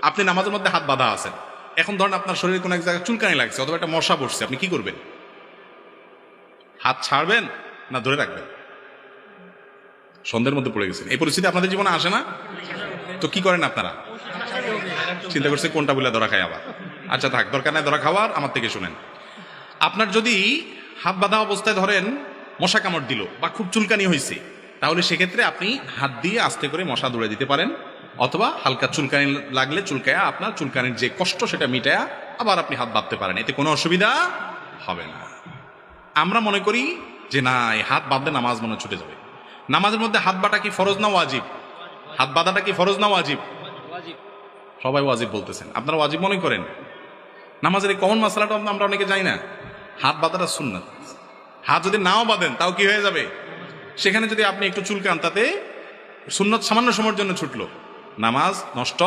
আপনি নামাজের মধ্যে হাত বাঁধা আছেন, এখন ধরেন আপনার শরীরে কোনো এক জায়গায় চুলকানি লাগছে অথবা একটা মশা বসছে, আপনি কি করবেন? হাত ছাড়বেন না ধরে রাখবেন? সন্ধ্যের মধ্যে পড়ে গেছেন, এই পরিস্থিতি আপনাদের জীবনে আসে না? তো কি করেন আপনারা? চিন্তা করছে কোনটা বলে ধরা খায় আবার। আচ্ছা থাক, দরকার নাই ধরা খাওয়ার, আমার থেকে শুনেন। আপনার যদি হাত বাঁধা অবস্থায় ধরেন মশা কামড় দিল বা খুব চুলকানি হয়েছে, তাহলে সেক্ষেত্রে আপনি হাত দিয়ে আস্তে করে মশা দৌড়ে দিতে পারেন, অথবা হালকা চুলকানি লাগলে চুলকায়া আপনার চুলকানির যে কষ্ট সেটা মিটায়া আবার আপনি হাত বাঁধতে পারেন, এতে কোনো অসুবিধা হবে না। আমরা মনে করি যে না, এই হাত বাঁধলে নামাজ মনে ছুটে যাবে। নামাজের মধ্যে হাত বাঁধা কি ফরজ না ওয়াজিব? হাত বাঁধাটা কি ফরজ না ওয়াজিব? সবাই ওয়াজিব বলতেছেন, আপনারা ওয়াজিব মনে করেন। নামাজের এই কমন মাসালাটা আমরা অনেকে জানি না, হাত বাঁধাটা সুন্নাত। হাত যদি নাও বাঁধেন তাও কি হয়ে যাবে? সেখানে যদি আপনি একটু চুলকান, তাতে সুন্নাত সামান্য সময়ের জন্য ছুটলো, নামাজ নষ্ট